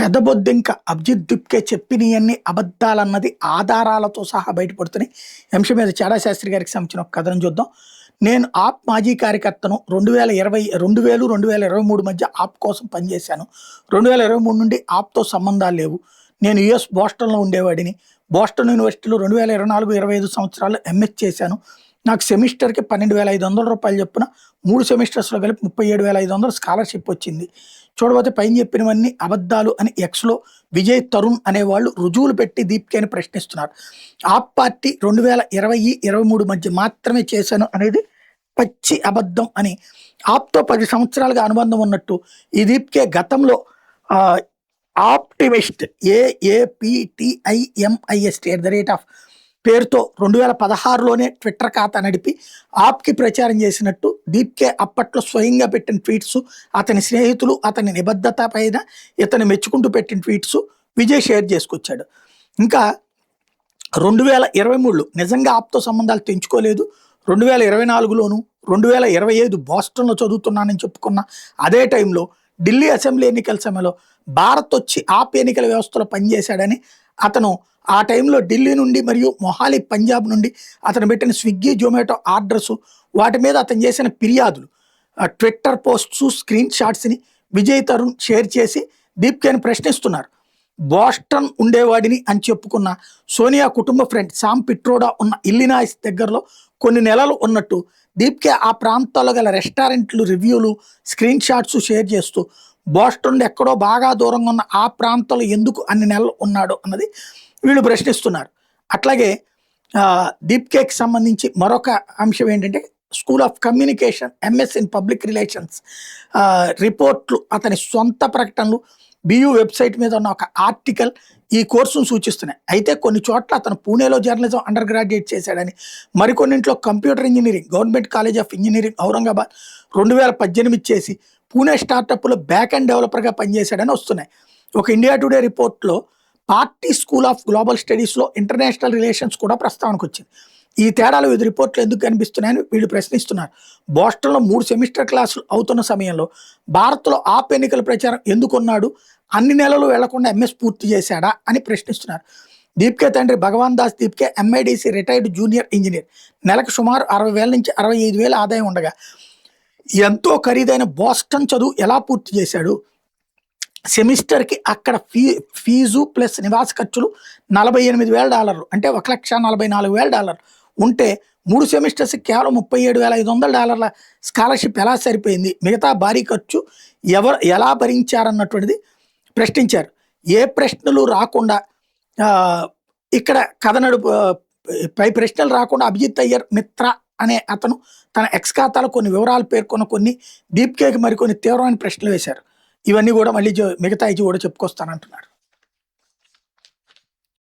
చెదబొద్దింక అభిజిత్ దిప్కే చెప్పినయన్ని అబద్ధాలన్నది ఆధారాలతో సహా బయటపడుతున్నాయి. ఈ అంశం మీద చాడా శాస్త్రి గారికి సంబంధించిన ఒక కథనం చూద్దాం. నేను ఆప్ మాజీ కార్యకర్తను 2023 మధ్య ఆప్ కోసం పనిచేశాను. 2023 నుండి ఆప్తో సంబంధాలు లేవు. నేను యుఎస్ బోస్టన్లో ఉండేవాడిని. బోస్టన్ యూనివర్సిటీలో 2024-25 సంవత్సరాలు ఎంఎస్ చేశాను. నాకు సెమిస్టర్కి 12,500 రూపాయలు చొప్పున 3 సెమిస్టర్స్లో కలిపి 37,500 స్కాలర్షిప్ వచ్చింది. చూడబోతే పైన చెప్పినవన్నీ అబద్ధాలు అని ఎక్స్లో విజయ్ తరుణ్ అనేవాళ్ళు రుజువులు పెట్టి దీప్కేని ప్రశ్నిస్తున్నారు. ఆప్ పార్టీ 2020-23 మధ్య మాత్రమే చేశాను అనేది పచ్చి అబద్ధం అని ఆప్తో 10 సంవత్సరాలుగా అనుబంధం ఉన్నట్టు ఈ దీప్కే గతంలో ఆప్టిమిస్ట్ AAPTIMIST పేరుతో 2016లోనే ట్విట్టర్ ఖాతా నడిపి ఆప్కి ప్రచారం చేసినట్టు దీప్కే అప్పట్లో స్వయంగా పెట్టిన ట్వీట్స్, అతని స్నేహితులు అతని నిబద్ధత పైన ఇతను మెచ్చుకుంటూ పెట్టిన ట్వీట్స్ విజయ్ షేర్ చేసుకొచ్చాడు. ఇంకా 2023లో నిజంగా ఆప్తో సంబంధాలు తెంచుకోలేదు. 2024లోను 2025 బోస్టన్లో చదువుతున్నానని చెప్పుకున్న అదే టైంలో ఢిల్లీ అసెంబ్లీ ఎన్నికల సమయంలో భారత్ వచ్చి ఆప్ ఎన్నికల వ్యవస్థలో పనిచేశాడని అతను ఆ టైంలో ఢిల్లీ నుండి మరియు మొహాలి పంజాబ్ నుండి అతను పెట్టిన స్విగ్గీ జొమాటో ఆర్డర్సు వాటి మీద అతను చేసిన ఫిర్యాదులు ట్విట్టర్ పోస్ట్స్ స్క్రీన్ షాట్స్ని విజయ్ తరుణ్ షేర్ చేసి దీప్కేని ప్రశ్నిస్తున్నారు. బోస్టన్ ఉండేవాడిని అని చెప్పుకున్న సోనియా కుటుంబ ఫ్రెండ్ సామ్ పిట్రోడా ఉన్న ఇల్లినాయిస్ దగ్గరలో కొన్ని నెలలు ఉన్నట్టు దీప్కే ఆ ప్రాంతాల్లో గల రెస్టారెంట్లు రివ్యూలు స్క్రీన్ షాట్స్ షేర్ చేస్తూ బోస్టన్ ఎక్కడో బాగా దూరంగా ఉన్న ఆ ప్రాంతంలో ఎందుకు అన్ని నెలలు ఉన్నాడు అన్నది వీళ్ళు ప్రశ్నిస్తున్నారు. అట్లాగే దీప్కేకి సంబంధించి మరొక అంశం ఏంటంటే school of communication MS in public relations రిపోర్ట్లు అతని సొంత ప్రకటనలు బియూ వెబ్సైట్ మీద ఉన్న ఒక ఆర్టికల్ ఈ కోర్సును సూచిస్తున్నాయి. అయితే కొన్ని చోట్ల అతను పూణేలో జర్నలిజం అండర్ గ్రాడ్యుయేట్ చేశాడని, మరికొన్నింట్లో computer engineering government college of engineering Aurangabad 2018 చేసి పూణే స్టార్టప్లో బ్యాక్ అండ్ డెవలపర్గా పనిచేశాడని వస్తున్నాయి. ఒక ఇండియా టుడే రిపోర్ట్లో పార్టీ స్కూల్ ఆఫ్ గ్లోబల్ స్టడీస్లో ఇంటర్నేషనల్ రిలేషన్స్ కూడా ప్రస్తావనకు వచ్చింది. ఈ తేడాలు వివిధ రిపోర్ట్లు ఎందుకు కనిపిస్తున్నాయని వీళ్ళు ప్రశ్నిస్తున్నారు. బోస్టన్లో 3 సెమిస్టర్ క్లాసులు అవుతున్న సమయంలో భారత్లో ఆప్ ఎన్నికల ప్రచారం ఎందుకున్నాడు, అన్ని నెలలు వెళ్లకుండా ఎంఎస్ పూర్తి చేశాడా అని ప్రశ్నిస్తున్నారు. దీప్కే తండ్రి Bhagwan Das Dipke MIDC retired junior engineer. నెలకు సుమారు 60,000 నుంచి 65,000 ఆదాయం ఉండగా ఎంతో ఖరీదైన బోస్టన్ చదువు ఎలా పూర్తి చేశాడు? సెమిస్టర్కి అక్కడ ఫీజు ప్లస్ నివాస ఖర్చులు $48,000 అంటే $1,44,000 ఉంటే 3 సెమిస్టర్స్ కేవలం $37,500 స్కాలర్షిప్ ఎలా సరిపోయింది? మిగతా భారీ ఖర్చు ఎలా భరించారన్నటువంటిది ప్రశ్నించారు. ఏ ప్రశ్నలు రాకుండా ఇక్కడ కథ పై ప్రశ్నలు రాకుండా అభిజిత్ అయ్యర్ మిత్ర అనే అతను తన ఎక్స్ ఖాతాలో కొన్ని వివరాలు పేర్కొన్న కొన్ని దీప్కేకి మరికొన్ని తీవ్రమైన ప్రశ్నలు వేశారు. ఇవన్నీ కూడా మళ్ళీ మిగతా కూడా చెప్పుకొస్తానంటున్నారు.